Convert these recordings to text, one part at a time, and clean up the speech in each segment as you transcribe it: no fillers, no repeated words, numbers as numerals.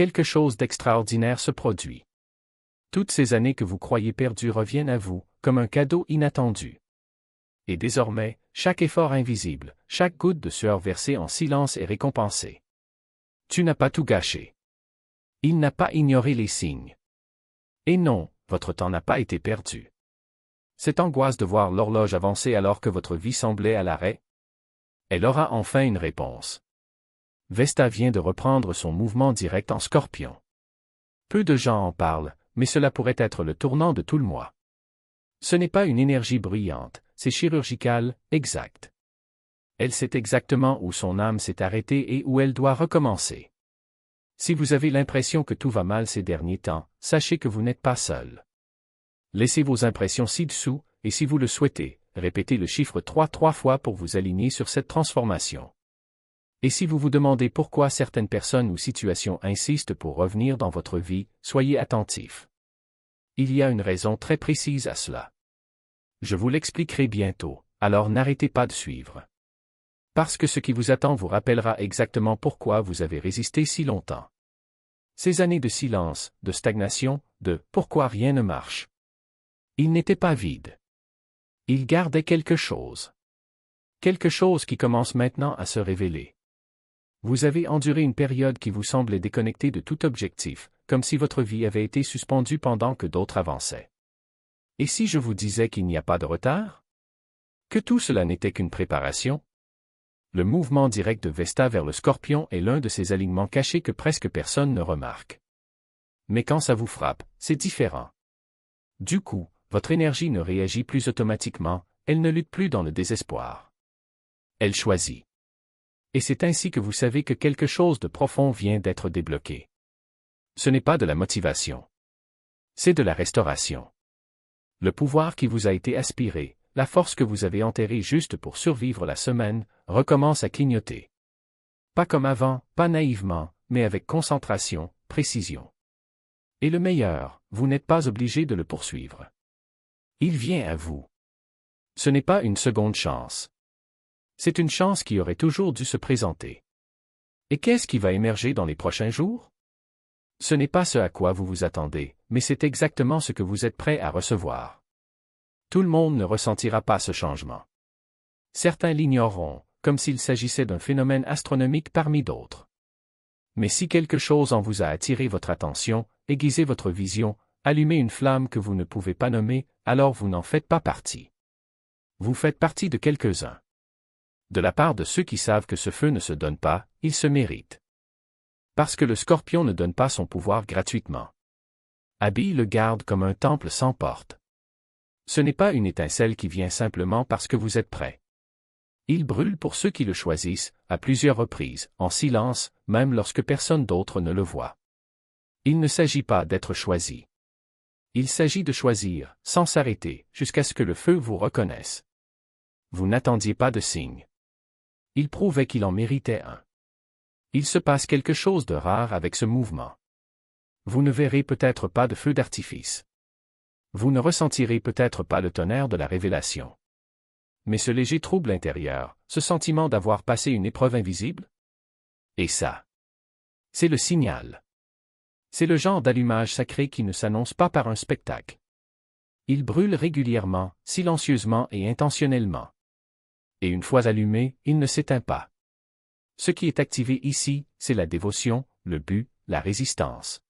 quelque chose d'extraordinaire se produit. Toutes ces années que vous croyez perdues reviennent à vous, comme un cadeau inattendu. Et désormais, chaque effort invisible, chaque goutte de sueur versée en silence est récompensée. Tu n'as pas tout gâché. Il n'a pas ignoré les signes. Et non, votre temps n'a pas été perdu. Cette angoisse de voir l'horloge avancer alors que votre vie semblait à l'arrêt? Elle aura enfin une réponse. Vesta vient de reprendre son mouvement direct en Scorpion. Peu de gens en parlent, mais cela pourrait être le tournant de tout le mois. Ce n'est pas une énergie bruyante, c'est chirurgical, exact. Elle sait exactement où son âme s'est arrêtée et où elle doit recommencer. Si vous avez l'impression que tout va mal ces derniers temps, sachez que vous n'êtes pas seul. Laissez vos impressions ci-dessous, et si vous le souhaitez, répétez le chiffre 3 fois pour vous aligner sur cette transformation. Et si vous vous demandez pourquoi certaines personnes ou situations insistent pour revenir dans votre vie, soyez attentifs. Il y a une raison très précise à cela. Je vous l'expliquerai bientôt, alors n'arrêtez pas de suivre. Parce que ce qui vous attend vous rappellera exactement pourquoi vous avez résisté si longtemps. Ces années de silence, de stagnation, de « pourquoi rien ne marche ». Ils n'étaient pas vides. Ils gardaient quelque chose. Quelque chose qui commence maintenant à se révéler. Vous avez enduré une période qui vous semblait déconnectée de tout objectif, comme si votre vie avait été suspendue pendant que d'autres avançaient. Et si je vous disais qu'il n'y a pas de retard? Que tout cela n'était qu'une préparation? Le mouvement direct de Vesta vers le Scorpion est l'un de ces alignements cachés que presque personne ne remarque. Mais quand ça vous frappe, c'est différent. Du coup, votre énergie ne réagit plus automatiquement, elle ne lutte plus dans le désespoir. Elle choisit. Et c'est ainsi que vous savez que quelque chose de profond vient d'être débloqué. Ce n'est pas de la motivation. C'est de la restauration. Le pouvoir qui vous a été aspiré, la force que vous avez enterrée juste pour survivre la semaine, recommence à clignoter. Pas comme avant, pas naïvement, mais avec concentration, précision. Et le meilleur, vous n'êtes pas obligé de le poursuivre. Il vient à vous. Ce n'est pas une seconde chance. C'est une chance qui aurait toujours dû se présenter. Et qu'est-ce qui va émerger dans les prochains jours? Ce n'est pas ce à quoi vous vous attendez, mais c'est exactement ce que vous êtes prêt à recevoir. Tout le monde ne ressentira pas ce changement. Certains l'ignoreront, comme s'il s'agissait d'un phénomène astronomique parmi d'autres. Mais si quelque chose en vous a attiré votre attention, aiguisé votre vision, allumé une flamme que vous ne pouvez pas nommer, alors vous n'en faites pas partie. Vous faites partie de quelques-uns. De la part de ceux qui savent que ce feu ne se donne pas, il se mérite. Parce que le Scorpion ne donne pas son pouvoir gratuitement. Habille le garde comme un temple sans porte. Ce n'est pas une étincelle qui vient simplement parce que vous êtes prêt. Il brûle pour ceux qui le choisissent, à plusieurs reprises, en silence, même lorsque personne d'autre ne le voit. Il ne s'agit pas d'être choisi. Il s'agit de choisir, sans s'arrêter, jusqu'à ce que le feu vous reconnaisse. Vous n'attendiez pas de signe. Il prouvait qu'il en méritait un. Il se passe quelque chose de rare avec ce mouvement. Vous ne verrez peut-être pas de feu d'artifice. Vous ne ressentirez peut-être pas le tonnerre de la révélation. Mais ce léger trouble intérieur, ce sentiment d'avoir passé une épreuve invisible? Et ça, c'est le signal. C'est le genre d'allumage sacré qui ne s'annonce pas par un spectacle. Il brûle régulièrement, silencieusement et intentionnellement. Et une fois allumé, il ne s'éteint pas. Ce qui est activé ici, c'est la dévotion, le but, la résistance.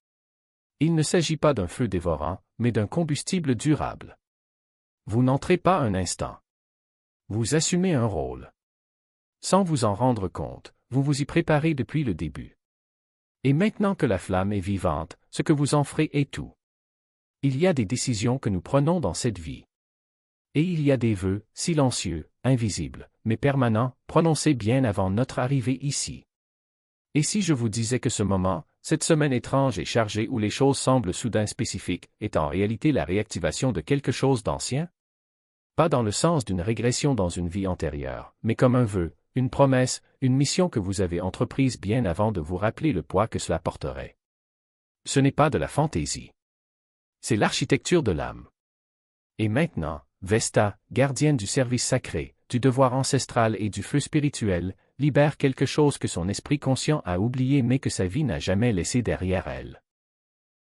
Il ne s'agit pas d'un feu dévorant, mais d'un combustible durable. Vous n'entrez pas un instant. Vous assumez un rôle. Sans vous en rendre compte, vous vous y préparez depuis le début. Et maintenant que la flamme est vivante, ce que vous en ferez est tout. Il y a des décisions que nous prenons dans cette vie. Et il y a des vœux, silencieux, invisibles, mais permanents, prononcés bien avant notre arrivée ici. Et si je vous disais que ce moment, cette semaine étrange et chargée où les choses semblent soudain spécifiques, est en réalité la réactivation de quelque chose d'ancien? Pas dans le sens d'une régression dans une vie antérieure, mais comme un vœu, une promesse, une mission que vous avez entreprise bien avant de vous rappeler le poids que cela porterait. Ce n'est pas de la fantaisie. C'est l'architecture de l'âme. Et maintenant, Vesta, gardienne du service sacré, du devoir ancestral et du feu spirituel, libère quelque chose que son esprit conscient a oublié mais que sa vie n'a jamais laissé derrière elle.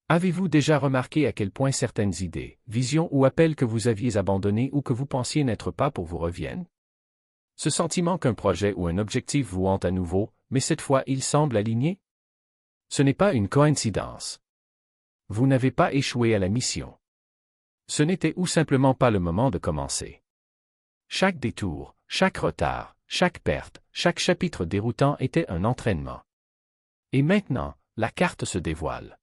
Avez-vous déjà remarqué à quel point certaines idées, visions ou appels que vous aviez abandonnés ou que vous pensiez n'être pas pour vous reviennent? Ce sentiment qu'un projet ou un objectif vous hante à nouveau, mais cette fois il semble aligné? Ce n'est pas une coïncidence. Vous n'avez pas échoué à la mission. Ce n'était ou simplement pas le moment de commencer. Chaque détour, chaque retard, chaque perte, chaque chapitre déroutant était un entraînement. Et maintenant, la carte se dévoile.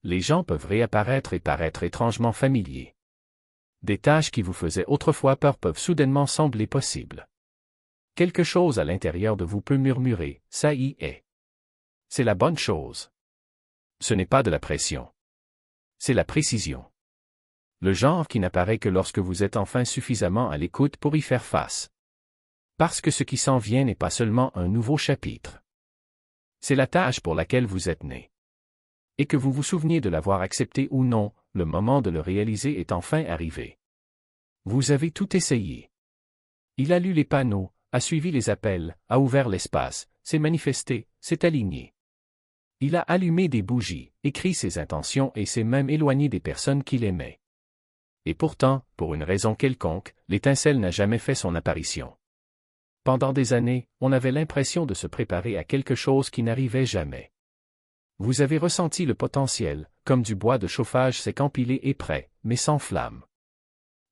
Les gens peuvent réapparaître et paraître étrangement familiers. Des tâches qui vous faisaient autrefois peur peuvent soudainement sembler possibles. Quelque chose à l'intérieur de vous peut murmurer, ça y est. C'est la bonne chose. Ce n'est pas de la pression. C'est la précision. Le genre qui n'apparaît que lorsque vous êtes enfin suffisamment à l'écoute pour y faire face. Parce que ce qui s'en vient n'est pas seulement un nouveau chapitre. C'est la tâche pour laquelle vous êtes né. Et que vous vous souveniez de l'avoir accepté ou non, le moment de le réaliser est enfin arrivé. Vous avez tout essayé. Il a lu les panneaux, a suivi les appels, a ouvert l'espace, s'est manifesté, s'est aligné. Il a allumé des bougies, écrit ses intentions et s'est même éloigné des personnes qu'il aimait. Et pourtant, pour une raison quelconque, l'étincelle n'a jamais fait son apparition. Pendant des années, on avait l'impression de se préparer à quelque chose qui n'arrivait jamais. Vous avez ressenti le potentiel, comme du bois de chauffage sec empilé et prêt, mais sans flamme.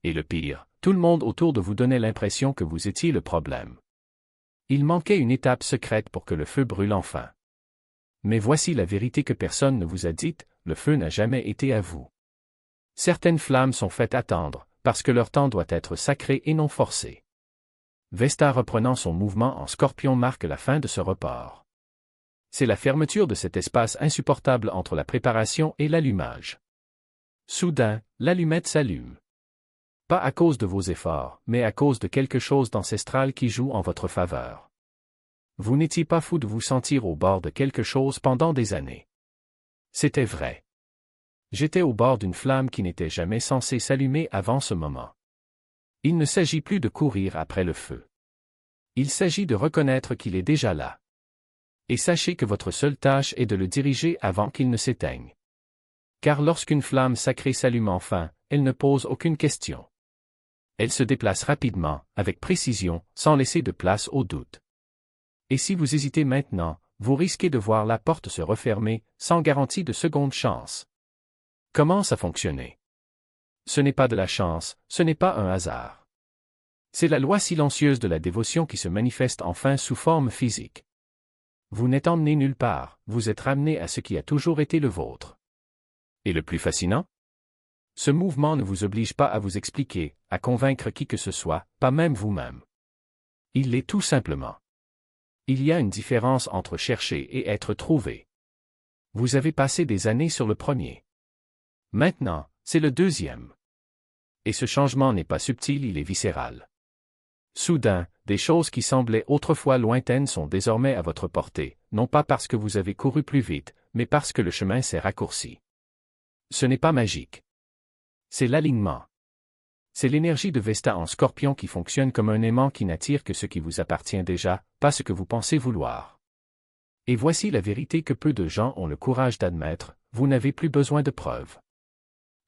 Et le pire, tout le monde autour de vous donnait l'impression que vous étiez le problème. Il manquait une étape secrète pour que le feu brûle enfin. Mais voici la vérité que personne ne vous a dite, le feu n'a jamais été à vous. Certaines flammes sont faites attendre, parce que leur temps doit être sacré et non forcé. Vesta reprenant son mouvement en scorpion marque la fin de ce report. C'est la fermeture de cet espace insupportable entre la préparation et l'allumage. Soudain, l'allumette s'allume. Pas à cause de vos efforts, mais à cause de quelque chose d'ancestral qui joue en votre faveur. Vous n'étiez pas fou de vous sentir au bord de quelque chose pendant des années. C'était vrai. J'étais au bord d'une flamme qui n'était jamais censée s'allumer avant ce moment. Il ne s'agit plus de courir après le feu. Il s'agit de reconnaître qu'il est déjà là. Et sachez que votre seule tâche est de le diriger avant qu'il ne s'éteigne. Car lorsqu'une flamme sacrée s'allume enfin, elle ne pose aucune question. Elle se déplace rapidement, avec précision, sans laisser de place au doute. Et si vous hésitez maintenant, vous risquez de voir la porte se refermer, sans garantie de seconde chance. Comment ça fonctionne? Ce n'est pas de la chance, ce n'est pas un hasard. C'est la loi silencieuse de la dévotion qui se manifeste enfin sous forme physique. Vous n'êtes emmené nulle part, vous êtes ramené à ce qui a toujours été le vôtre. Et le plus fascinant? Ce mouvement ne vous oblige pas à vous expliquer, à convaincre qui que ce soit, pas même vous-même. Il l'est tout simplement. Il y a une différence entre chercher et être trouvé. Vous avez passé des années sur le premier. Maintenant, c'est le deuxième. Et ce changement n'est pas subtil, il est viscéral. Soudain, des choses qui semblaient autrefois lointaines sont désormais à votre portée, non pas parce que vous avez couru plus vite, mais parce que le chemin s'est raccourci. Ce n'est pas magique. C'est l'alignement. C'est l'énergie de Vesta en Scorpion qui fonctionne comme un aimant qui n'attire que ce qui vous appartient déjà, pas ce que vous pensez vouloir. Et voici la vérité que peu de gens ont le courage d'admettre, vous n'avez plus besoin de preuves.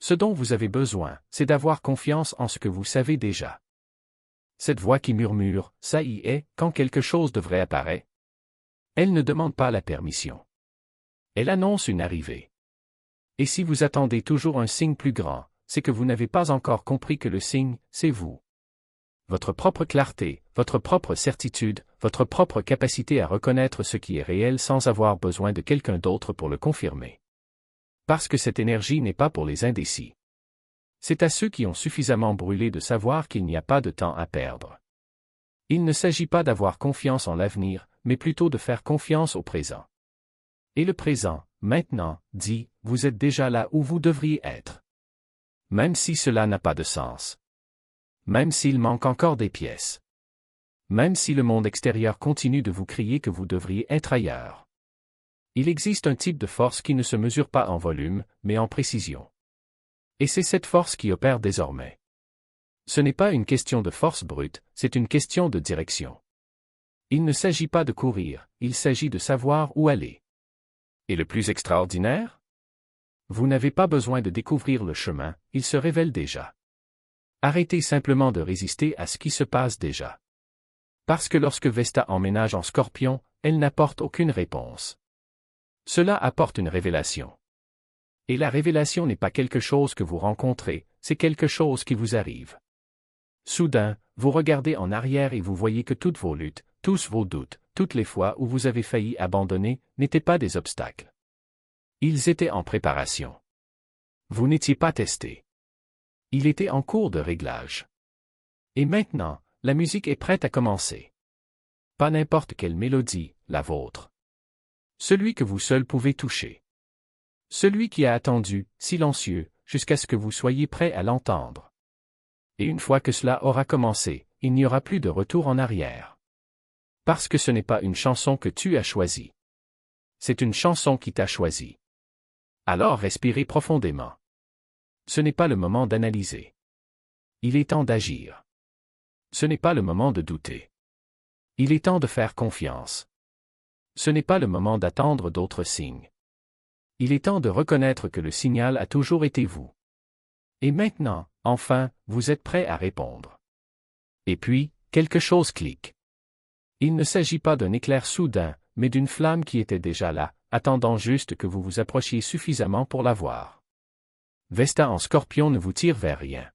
Ce dont vous avez besoin, c'est d'avoir confiance en ce que vous savez déjà. Cette voix qui murmure, ça y est, quand quelque chose devrait apparaître. Elle ne demande pas la permission. Elle annonce une arrivée. Et si vous attendez toujours un signe plus grand, c'est que vous n'avez pas encore compris que le signe, c'est vous. Votre propre clarté, votre propre certitude, votre propre capacité à reconnaître ce qui est réel sans avoir besoin de quelqu'un d'autre pour le confirmer. Parce que cette énergie n'est pas pour les indécis. C'est à ceux qui ont suffisamment brûlé de savoir qu'il n'y a pas de temps à perdre. Il ne s'agit pas d'avoir confiance en l'avenir, mais plutôt de faire confiance au présent. Et le présent, maintenant, dit, vous êtes déjà là où vous devriez être. Même si cela n'a pas de sens. Même s'il manque encore des pièces. Même si le monde extérieur continue de vous crier que vous devriez être ailleurs. Il existe un type de force qui ne se mesure pas en volume, mais en précision. Et c'est cette force qui opère désormais. Ce n'est pas une question de force brute, c'est une question de direction. Il ne s'agit pas de courir, il s'agit de savoir où aller. Et le plus extraordinaire? Vous n'avez pas besoin de découvrir le chemin, il se révèle déjà. Arrêtez simplement de résister à ce qui se passe déjà. Parce que lorsque Vesta emménage en Scorpion, elle n'apporte aucune réponse. Cela apporte une révélation. Et la révélation n'est pas quelque chose que vous rencontrez, c'est quelque chose qui vous arrive. Soudain, vous regardez en arrière et vous voyez que toutes vos luttes, tous vos doutes, toutes les fois où vous avez failli abandonner, n'étaient pas des obstacles. Ils étaient en préparation. Vous n'étiez pas testé. Il était en cours de réglage. Et maintenant, la musique est prête à commencer. Pas n'importe quelle mélodie, la vôtre. Celui que vous seul pouvez toucher. Celui qui a attendu, silencieux, jusqu'à ce que vous soyez prêt à l'entendre. Et une fois que cela aura commencé, il n'y aura plus de retour en arrière. Parce que ce n'est pas une chanson que tu as choisie. C'est une chanson qui t'a choisi. Alors respirez profondément. Ce n'est pas le moment d'analyser. Il est temps d'agir. Ce n'est pas le moment de douter. Il est temps de faire confiance. Ce n'est pas le moment d'attendre d'autres signes. Il est temps de reconnaître que le signal a toujours été vous. Et maintenant, enfin, vous êtes prêt à répondre. Et puis, quelque chose clique. Il ne s'agit pas d'un éclair soudain, mais d'une flamme qui était déjà là, attendant juste que vous vous approchiez suffisamment pour la voir. Vesta en Scorpion ne vous tire vers rien.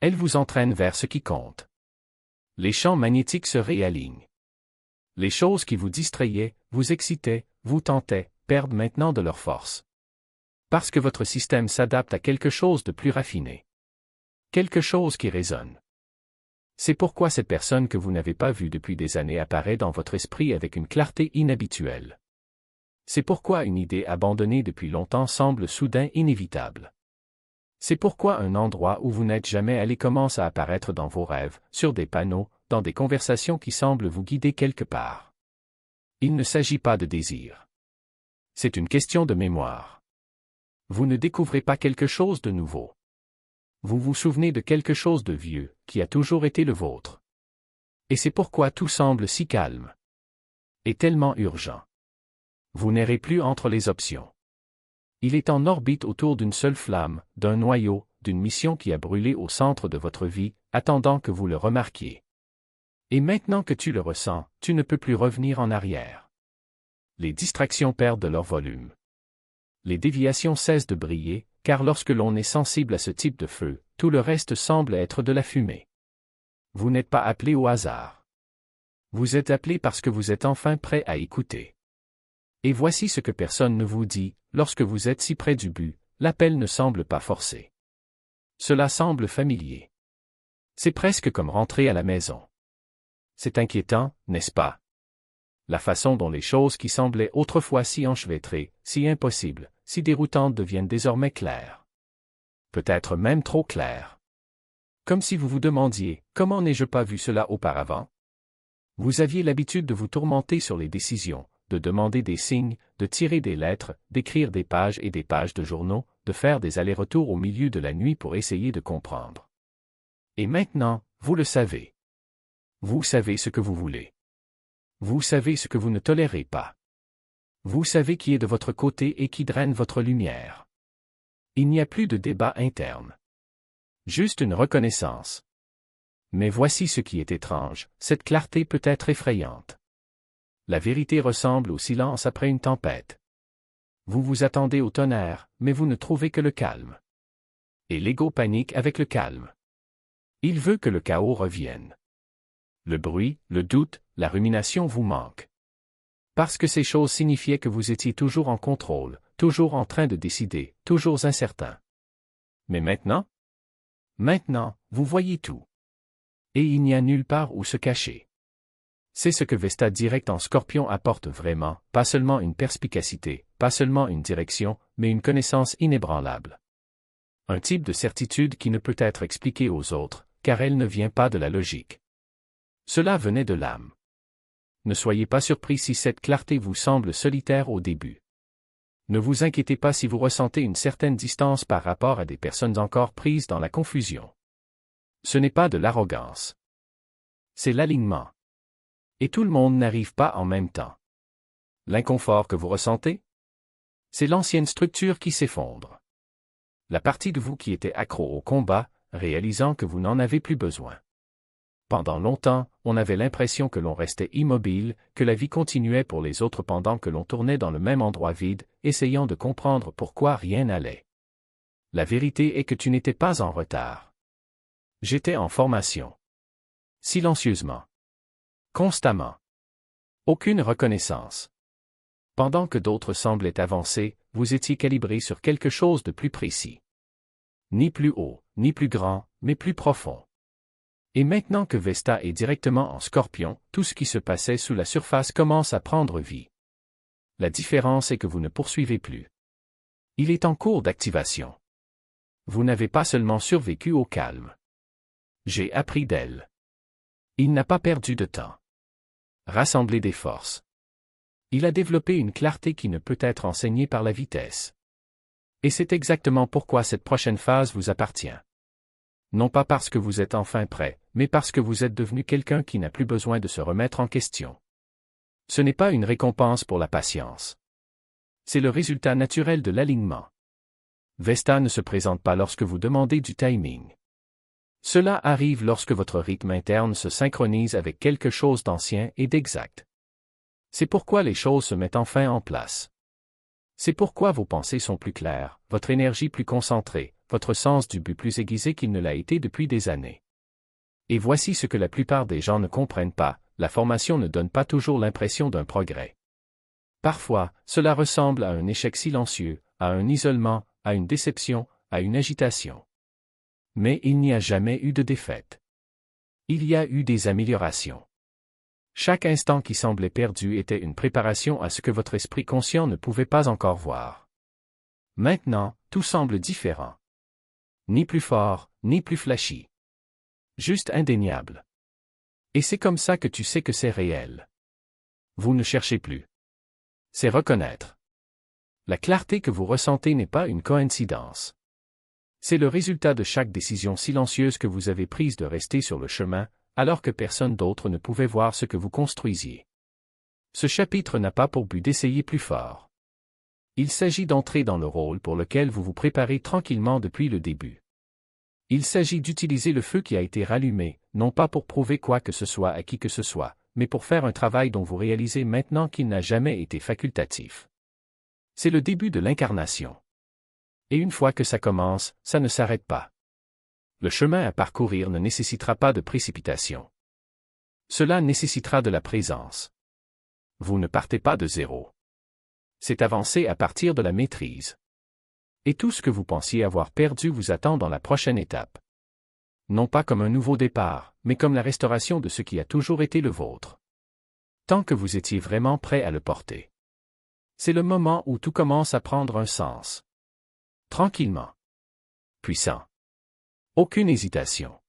Elle vous entraîne vers ce qui compte. Les champs magnétiques se réalignent. Les choses qui vous distrayaient, vous excitaient, vous tentaient, perdent maintenant de leur force. Parce que votre système s'adapte à quelque chose de plus raffiné. Quelque chose qui résonne. C'est pourquoi cette personne que vous n'avez pas vue depuis des années apparaît dans votre esprit avec une clarté inhabituelle. C'est pourquoi une idée abandonnée depuis longtemps semble soudain inévitable. C'est pourquoi un endroit où vous n'êtes jamais allé commence à apparaître dans vos rêves, sur des panneaux, dans des conversations qui semblent vous guider quelque part. Il ne s'agit pas de désir. C'est une question de mémoire. Vous ne découvrez pas quelque chose de nouveau. Vous vous souvenez de quelque chose de vieux, qui a toujours été le vôtre. Et c'est pourquoi tout semble si calme. Et tellement urgent. Vous n'errez plus entre les options. Il est en orbite autour d'une seule flamme, d'un noyau, d'une mission qui a brûlé au centre de votre vie, attendant que vous le remarquiez. Et maintenant que tu le ressens, tu ne peux plus revenir en arrière. Les distractions perdent de leur volume. Les déviations cessent de briller, car lorsque l'on est sensible à ce type de feu, tout le reste semble être de la fumée. Vous n'êtes pas appelé au hasard. Vous êtes appelé parce que vous êtes enfin prêt à écouter. Et voici ce que personne ne vous dit, lorsque vous êtes si près du but, l'appel ne semble pas forcé. Cela semble familier. C'est presque comme rentrer à la maison. C'est inquiétant, n'est-ce pas? La façon dont les choses qui semblaient autrefois si enchevêtrées, si impossibles, si déroutantes deviennent désormais claires. Peut-être même trop claires. Comme si vous vous demandiez, comment n'ai-je pas vu cela auparavant? Vous aviez l'habitude de vous tourmenter sur les décisions, de demander des signes, de tirer des lettres, d'écrire des pages et des pages de journaux, de faire des allers-retours au milieu de la nuit pour essayer de comprendre. Et maintenant, vous le savez. Vous savez ce que vous voulez. Vous savez ce que vous ne tolérez pas. Vous savez qui est de votre côté et qui draine votre lumière. Il n'y a plus de débat interne. Juste une reconnaissance. Mais voici ce qui est étrange, cette clarté peut être effrayante. La vérité ressemble au silence après une tempête. Vous vous attendez au tonnerre, mais vous ne trouvez que le calme. Et l'ego panique avec le calme. Il veut que le chaos revienne. Le bruit, le doute, la rumination vous manquent. Parce que ces choses signifiaient que vous étiez toujours en contrôle, toujours en train de décider, toujours incertain. Mais maintenant? Maintenant, vous voyez tout. Et il n'y a nulle part où se cacher. C'est ce que Vesta Direct en Scorpion apporte vraiment, pas seulement une perspicacité, pas seulement une direction, mais une connaissance inébranlable. Un type de certitude qui ne peut être expliqué aux autres, car elle ne vient pas de la logique. Cela venait de l'âme. Ne soyez pas surpris si cette clarté vous semble solitaire au début. Ne vous inquiétez pas si vous ressentez une certaine distance par rapport à des personnes encore prises dans la confusion. Ce n'est pas de l'arrogance. C'est l'alignement. Et tout le monde n'arrive pas en même temps. L'inconfort que vous ressentez? C'est l'ancienne structure qui s'effondre. La partie de vous qui était accro au combat, réalisant que vous n'en avez plus besoin. Pendant longtemps, on avait l'impression que l'on restait immobile, que la vie continuait pour les autres pendant que l'on tournait dans le même endroit vide, essayant de comprendre pourquoi rien n'allait. La vérité est que tu n'étais pas en retard. J'étais en formation. Silencieusement. Constamment. Aucune reconnaissance. Pendant que d'autres semblaient avancer, vous étiez calibré sur quelque chose de plus précis. Ni plus haut, ni plus grand, mais plus profond. Et maintenant que Vesta est directement en Scorpion, tout ce qui se passait sous la surface commence à prendre vie. La différence est que vous ne poursuivez plus. Il est en cours d'activation. Vous n'avez pas seulement survécu au calme. J'ai appris d'elle. Il n'a pas perdu de temps. Rassembler des forces. Il a développé une clarté qui ne peut être enseignée par la vitesse. Et c'est exactement pourquoi cette prochaine phase vous appartient. Non pas parce que vous êtes enfin prêt, mais parce que vous êtes devenu quelqu'un qui n'a plus besoin de se remettre en question. Ce n'est pas une récompense pour la patience. C'est le résultat naturel de l'alignement. Vesta ne se présente pas lorsque vous demandez du timing. Cela arrive lorsque votre rythme interne se synchronise avec quelque chose d'ancien et d'exact. C'est pourquoi les choses se mettent enfin en place. C'est pourquoi vos pensées sont plus claires, votre énergie plus concentrée, votre sens du but plus aiguisé qu'il ne l'a été depuis des années. Et voici ce que la plupart des gens ne comprennent pas, la formation ne donne pas toujours l'impression d'un progrès. Parfois, cela ressemble à un échec silencieux, à un isolement, à une déception, à une agitation. Mais il n'y a jamais eu de défaite. Il y a eu des améliorations. Chaque instant qui semblait perdu était une préparation à ce que votre esprit conscient ne pouvait pas encore voir. Maintenant, tout semble différent. Ni plus fort, ni plus flashy. Juste indéniable. Et c'est comme ça que tu sais que c'est réel. Vous ne cherchez plus. C'est reconnaître. La clarté que vous ressentez n'est pas une coïncidence. C'est le résultat de chaque décision silencieuse que vous avez prise de rester sur le chemin, alors que personne d'autre ne pouvait voir ce que vous construisiez. Ce chapitre n'a pas pour but d'essayer plus fort. Il s'agit d'entrer dans le rôle pour lequel vous vous préparez tranquillement depuis le début. Il s'agit d'utiliser le feu qui a été rallumé, non pas pour prouver quoi que ce soit à qui que ce soit, mais pour faire un travail dont vous réalisez maintenant qu'il n'a jamais été facultatif. C'est le début de l'incarnation. Et une fois que ça commence, ça ne s'arrête pas. Le chemin à parcourir ne nécessitera pas de précipitation. Cela nécessitera de la présence. Vous ne partez pas de zéro. C'est avancer à partir de la maîtrise. Et tout ce que vous pensiez avoir perdu vous attend dans la prochaine étape. Non pas comme un nouveau départ, mais comme la restauration de ce qui a toujours été le vôtre. Tant que vous étiez vraiment prêt à le porter. C'est le moment où tout commence à prendre un sens. Tranquillement. Puissant. Aucune hésitation.